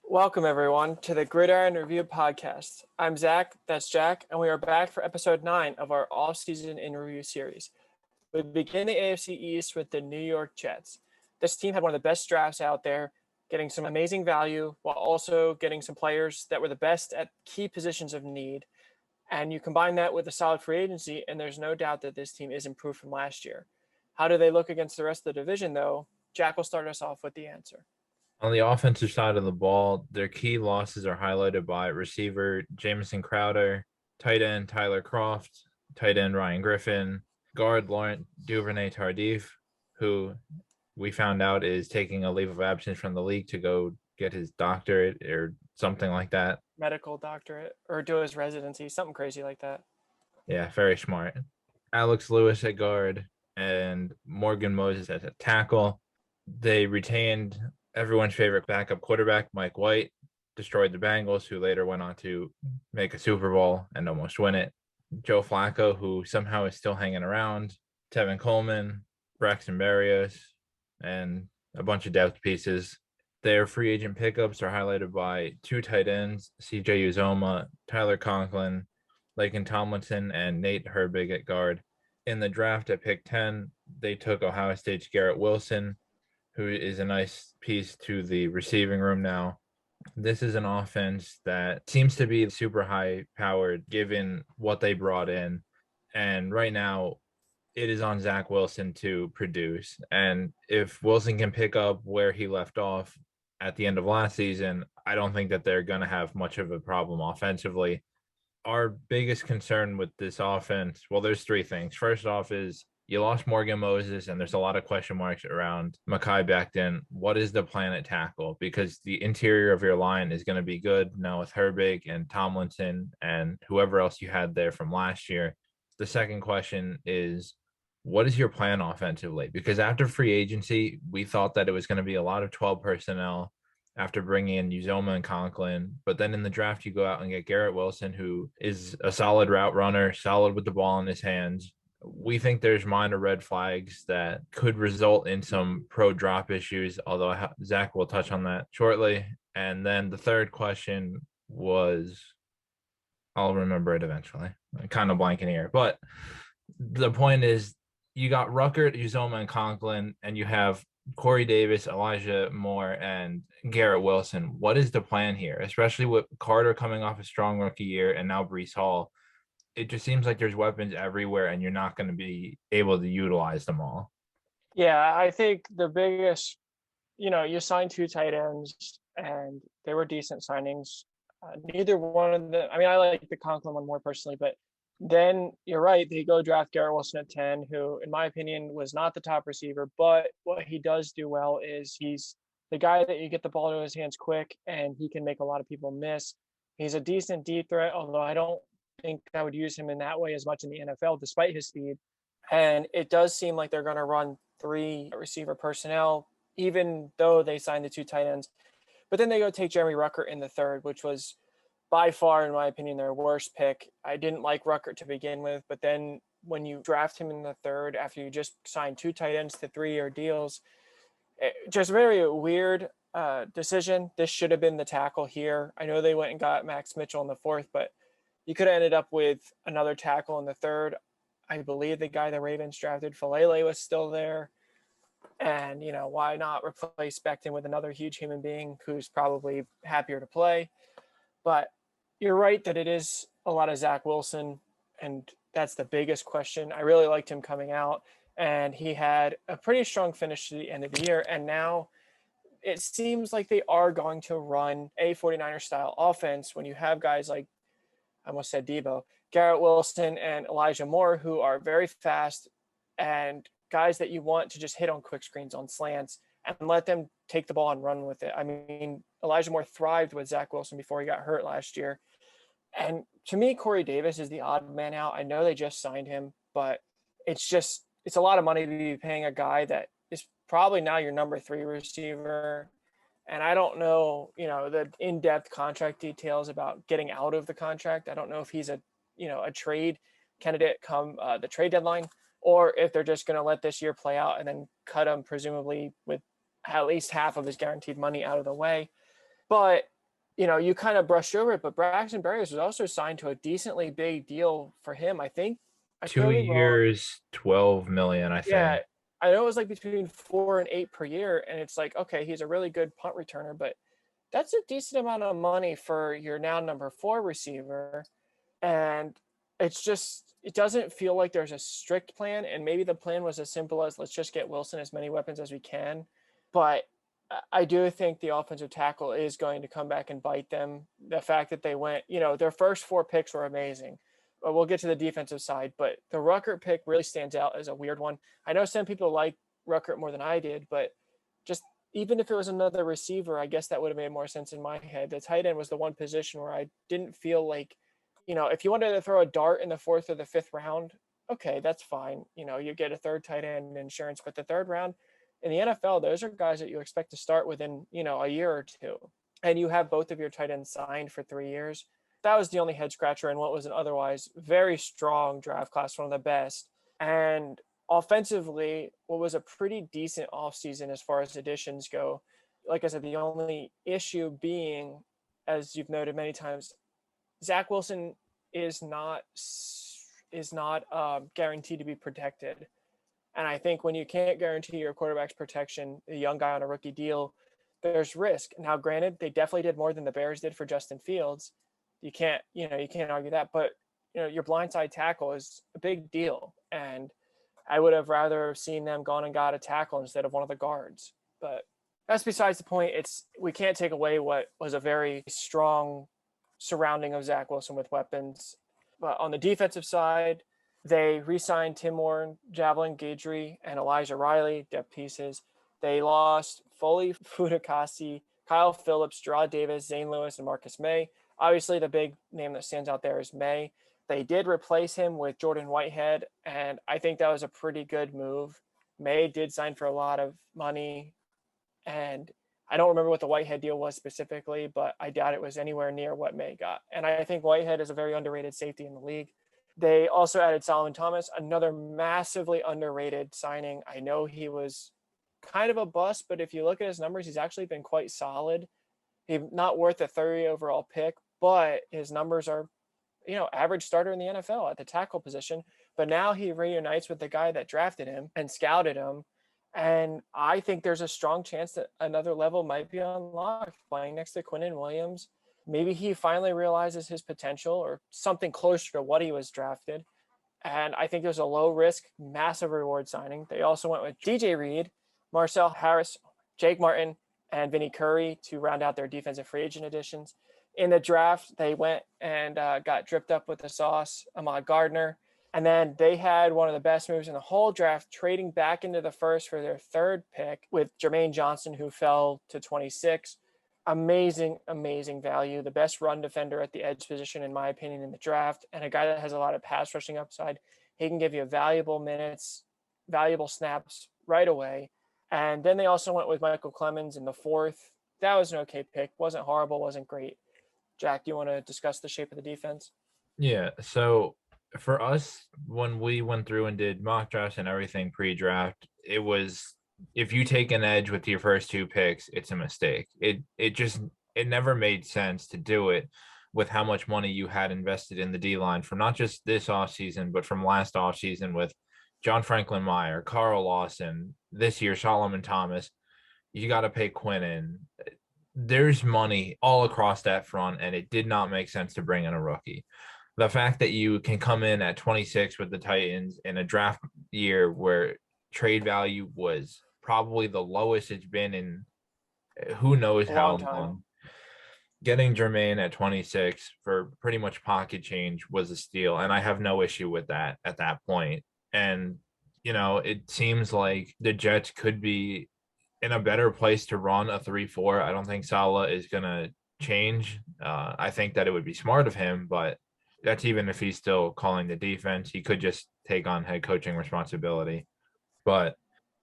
Welcome, everyone, to the Gridiron Review Podcast. I'm Zach, that's Jack, and we are back for episode 9 of our Offseason in Review series. We begin the AFC East with the New York Jets. This team had one of the best drafts out there, getting some amazing value while also getting some players that were the best at key positions of need. And you combine that with a solid free agency, and there's no doubt that this team is improved from last year. How do they look against the rest of the division, though? Jack will start us off with the answer. On the offensive side of the ball, their key losses are highlighted by receiver Jamison Crowder, tight end Tyler Kroft, tight end Ryan Griffin, guard Laurent Duvernay-Tardif, who we found out is taking a leave of absence from the league to go get his doctorate or something like that. Medical doctorate or do his residency, something crazy like that. Yeah, very smart. Alex Lewis at guard and Morgan Moses at a tackle. They retained everyone's favorite backup quarterback, Mike White, destroyed the Bengals, who later went on to make a Super Bowl and almost win it. Joe Flacco, who somehow is still hanging around. Tevin Coleman, Braxton Berrios, and a bunch of depth pieces. Their free agent pickups are highlighted by 2 tight ends, CJ Uzoma, Tyler Conklin, Laken Tomlinson, and Nate Herbig at guard. In the draft at pick 10, they took Ohio State's Garrett Wilson, who is a nice piece to the receiving room now. This is an offense that seems to be super high powered given what they brought in. And right now, it is on Zack Wilson to produce. And if Wilson can pick up where he left off at the end of last season, I don't think that they're going to have much of a problem offensively. Our biggest concern with this offense, well, there's 3 things. First off is you lost Morgan Moses, and there's a lot of question marks around Mekhi Becton. What is the plan at tackle? Because the interior of your line is going to be good now with Herbig and Tomlinson and whoever else you had there from last year. The second question is, what is your plan offensively? Because after free agency, we thought that it was going to be a lot of 12 personnel after bringing in Uzoma and Conklin. But then in the draft, you go out and get Garrett Wilson, who is a solid route runner, solid with the ball in his hands. We think there's minor red flags that could result in some pro drop issues, although Zach will touch on that shortly. And then the third question was, I'll remember it eventually. I'm kind of blanking here. But the point is, you got Ruckert, Uzoma, and Conklin, and you have Corey Davis, Elijah Moore, and Garrett Wilson. What is the plan here, especially with Carter coming off a strong rookie year and now Breece Hall? It just seems like there's weapons everywhere and you're not going to be able to utilize them all. Yeah, I think the biggest, you signed 2 tight ends and they were decent signings. Neither one of them, I like the Conklin one more personally, but then you're right, they go draft Garrett Wilson at 10, who, in my opinion, was not the top receiver, but what he does do well is he's the guy that you get the ball to his hands quick and he can make a lot of people miss. He's a decent deep threat, although I don't think I would use him in that way as much in the NFL, despite his speed. And it does seem like they're going to run 3 receiver personnel, even though they signed the 2 tight ends. But then they go take Jeremy Ruckert in the 3rd, which was by far, in my opinion, their worst pick. I didn't like Ruckert to begin with, but then when you draft him in the 3rd, after you just signed 2 tight ends to 3-year deals, just very weird decision. This should have been the tackle here. I know they went and got Max Mitchell in the 4th, but you could have ended up with another tackle in the 3rd. I believe the guy the Ravens drafted, Falele, was still there. And, why not replace Becton with another huge human being who's probably happier to play? But you're right that it is a lot of Zack Wilson, and that's the biggest question. I really liked him coming out, and he had a pretty strong finish to the end of the year. And now it seems like they are going to run a 49er style offense when you have guys like, I almost said Debo, Garrett Wilson and Elijah Moore, who are very fast and guys that you want to just hit on quick screens, on slants, and let them take the ball and run with it. Elijah Moore thrived with Zack Wilson before he got hurt last year. And to me, Corey Davis is the odd man out. I know they just signed him, but it's a lot of money to be paying a guy that is probably now your number 3 receiver. And I don't know, the in-depth contract details about getting out of the contract. I don't know if he's a trade candidate come the trade deadline, or if they're just going to let this year play out and then cut him presumably with at least half of his guaranteed money out of the way. But, you kind of brushed over it, but Braxton Berrios was also signed to a decently big deal for him. I think I could 2 be wrong. years, 12 million, I Yeah, think. I know it was like between 4 and 8 per year. And it's like, okay, he's a really good punt returner, but that's a decent amount of money for your now number 4 receiver. And it doesn't feel like there's a strict plan. And maybe the plan was as simple as let's just get Wilson as many weapons as we can. But I do think the offensive tackle is going to come back and bite them. The fact that they went, their first 4 picks were amazing. But we'll get to the defensive side. But the Ruckert pick really stands out as a weird one. I know some people like Ruckert more than I did, but just even if it was another receiver, I guess that would have made more sense in my head. The tight end was the one position where I didn't feel like, if you wanted to throw a dart in the 4th or the 5th round, okay, that's fine. You get a third tight end insurance, but the 3rd round in the NFL, those are guys that you expect to start within, a year or 2. And you have both of your tight ends signed for 3 years. That was the only head scratcher in what was an otherwise very strong draft class, one of the best. And offensively, what was a pretty decent offseason as far as additions go. Like I said, the only issue being, as you've noted many times, Zack Wilson is not guaranteed to be protected. And I think when you can't guarantee your quarterback's protection, a young guy on a rookie deal, there's risk. Now, granted, they definitely did more than the Bears did for Justin Fields. You can't argue that. But, your blindside tackle is a big deal. And I would have rather seen them gone and got a tackle instead of one of the guards. But that's besides the point. We can't take away what was a very strong surrounding of Zack Wilson with weapons. But on the defensive side, they re-signed Tim Warren, Javelin Guidry, and Elijah Riley, depth pieces. They lost Foley Fudakasi, Kyle Phillips, Gerard Davis, Zane Lewis, and Marcus May. Obviously, the big name that stands out there is May. They did replace him with Jordan Whitehead, and I think that was a pretty good move. May did sign for a lot of money, and I don't remember what the Whitehead deal was specifically, but I doubt it was anywhere near what May got. And I think Whitehead is a very underrated safety in the league. They also added Solomon Thomas, another massively underrated signing. I know he was kind of a bust, but if you look at his numbers, he's actually been quite solid. He's not worth a 30 overall pick, but his numbers are, average starter in the NFL at the tackle position. But now he reunites with the guy that drafted him and scouted him. And I think there's a strong chance that another level might be unlocked playing next to Quinnen Williams. Maybe he finally realizes his potential or something closer to what he was drafted. And I think there's a low risk, massive reward signing. They also went with DJ Reed, Marcel Harris, Jake Martin, and Vinny Curry to round out their defensive free agent additions. In the draft, they went and got dripped up with the sauce, Ahmad Gardner. And then they had one of the best moves in the whole draft, trading back into the first for their 3rd pick with Jermaine Johnson, who fell to 26. Amazing value. The best run defender at the edge position, in my opinion, in the draft, and a guy that has a lot of pass rushing upside. He can give you valuable minutes, valuable snaps right away. And then they also went with Michael Clemens in the 4th. That was an okay pick. Wasn't horrible, wasn't great. Jack, do you want to discuss the shape of the defense? Yeah. So for us, when we went through and did mock drafts and everything pre-draft, it was, if you take an edge with your first 2 picks, it's a mistake. It never made sense to do it with how much money you had invested in the D-line from not just this offseason, but from last offseason with John Franklin Meyer, Carl Lawson, this year Solomon Thomas. You got to pay Quinnen. There's money all across that front, and it did not make sense to bring in a rookie. The fact that you can come in at 26 with the Titans in a draft year where trade value was probably the lowest it's been in who knows how long. Getting Jermaine at 26 for pretty much pocket change was a steal, and I have no issue with that at that point. And, it seems like the Jets could be in a better place to run a 3-4. I don't think Saleh is going to change. I think that it would be smart of him, but that's even if he's still calling the defense. He could just take on head coaching responsibility. But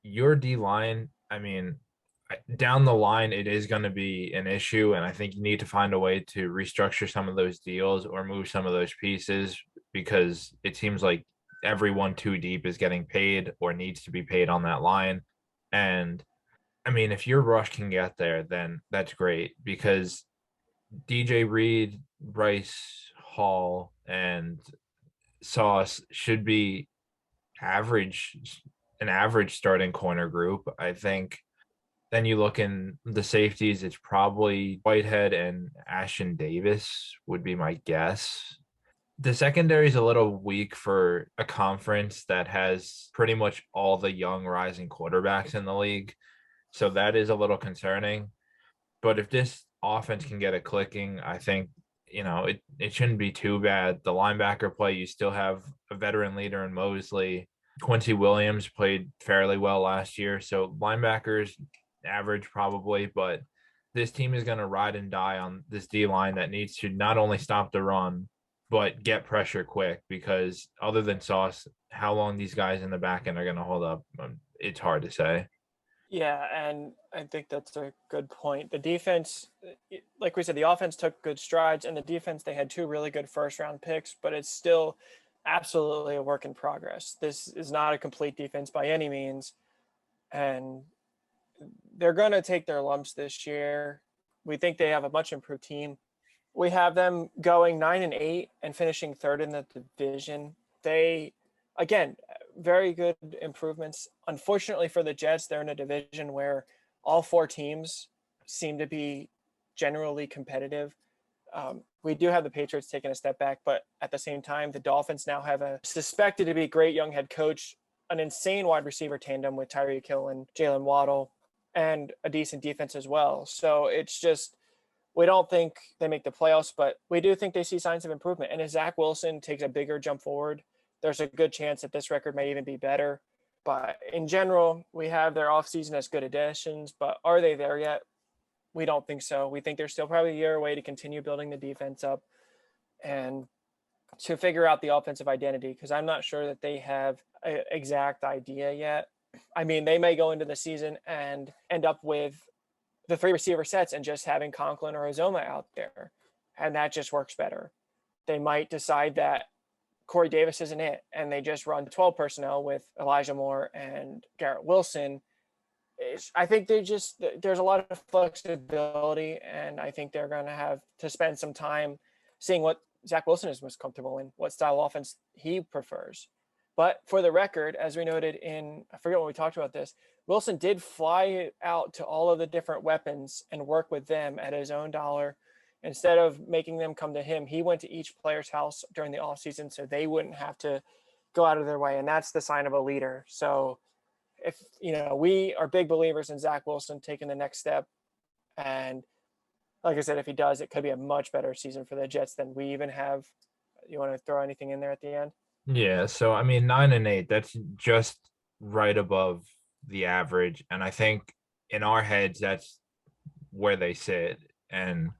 your D-line, I mean, down the line, it is going to be an issue, and I think you need to find a way to restructure some of those deals or move some of those pieces, because it seems like everyone too deep is getting paid or needs to be paid on that line. And I mean, if your rush can get there, then that's great because DJ Reed, Bryce Hall, and Sauce should be average, an average starting corner group. I think then you look in the safeties, it's probably Whitehead and Ashton Davis would be my guess. The secondary is a little weak for a conference that has pretty much all the young rising quarterbacks in the league. So that is a little concerning. But if this offense can get it clicking, I think, it shouldn't be too bad. The linebacker play, you still have a veteran leader in Mosley. Quincy Williams played fairly well last year. So linebackers average probably, but this team is going to ride and die on this D line that needs to not only stop the run, but get pressure quick because other than Sauce, how long these guys in the back end are going to hold up, it's hard to say. Yeah, and I think that's a good point. The defense, like we said, the offense took good strides, and the defense, they had 2 really good first-round picks, but it's still absolutely a work in progress. This is not a complete defense by any means, and they're going to take their lumps this year. We think they have a much improved team. We have them going 9-8 and finishing 3rd in the division. They, again, very good improvements. Unfortunately for the Jets, they're in a division where all 4 teams seem to be generally competitive. We do have the Patriots taking a step back, but at the same time, the Dolphins now have a suspected to be great young head coach, an insane wide receiver tandem with Tyreek Hill and Jalen Waddle, and a decent defense as well. So it's just, we don't think they make the playoffs, but we do think they see signs of improvement. And if Zack Wilson takes a bigger jump forward, there's a good chance that this record may even be better. But in general, we have their offseason as good additions, but are they there yet? We don't think so. We think they're still probably a year away to continue building the defense up and to figure out the offensive identity, because I'm not sure that they have an exact idea yet. I mean, they may go into the season and end up with the 3 receiver sets and just having Conklin or Azoma out there, and that just works better. They might decide that Corey Davis isn't it, and they just run 12 personnel with Elijah Moore and Garrett Wilson. I think there's a lot of flexibility, and I think they're going to have to spend some time seeing what Zack Wilson is most comfortable in, what style of offense he prefers. But for the record, as we noted I forget when we talked about this, Wilson did fly out to all of the different weapons and work with them at his own dollar. Instead of making them come to him, he went to each player's house during the offseason so they wouldn't have to go out of their way. And that's the sign of a leader. So if, we are big believers in Zack Wilson taking the next step. And like I said, if he does, it could be a much better season for the Jets than we even have. You want to throw anything in there at the end? Yeah. So, I mean, 9-8, that's just right above the average. And I think in our heads, that's where they sit. And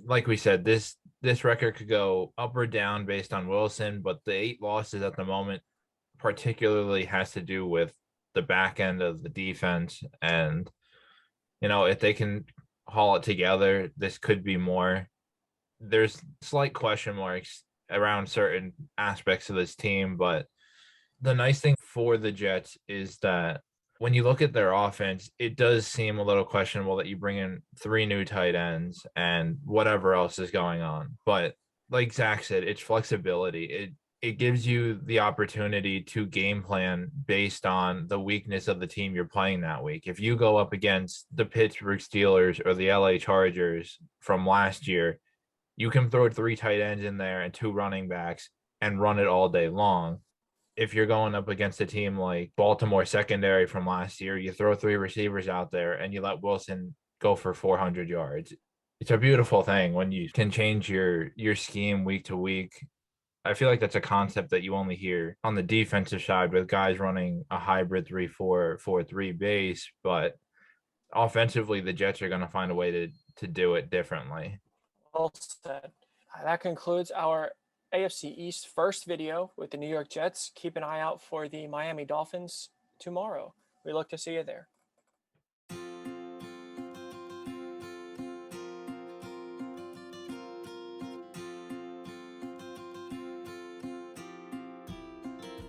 like we said, this record could go up or down based on Wilson, but the 8 losses at the moment particularly has to do with the back end of the defense. And, if they can haul it together, this could be more. There's slight question marks around certain aspects of this team, but the nice thing for the Jets is that when you look at their offense, it does seem a little questionable that you bring in 3 new tight ends and whatever else is going on. But like Zach said, it's flexibility. It gives you the opportunity to game plan based on the weakness of the team you're playing that week. If you go up against the Pittsburgh Steelers or the LA Chargers from last year, you can throw 3 tight ends in there and 2 running backs and run it all day long. If you're going up against a team like Baltimore secondary from last year, you throw 3 receivers out there and you let Wilson go for 400 yards. It's a beautiful thing when you can change your scheme week to week. I feel like that's a concept that you only hear on the defensive side with guys running a hybrid 3-4, 4-3 base, but offensively, the Jets are going to find a way to do it differently. Well said. That concludes our AFC East first video with the New York Jets. Keep an eye out for the Miami Dolphins tomorrow. We look to see you there.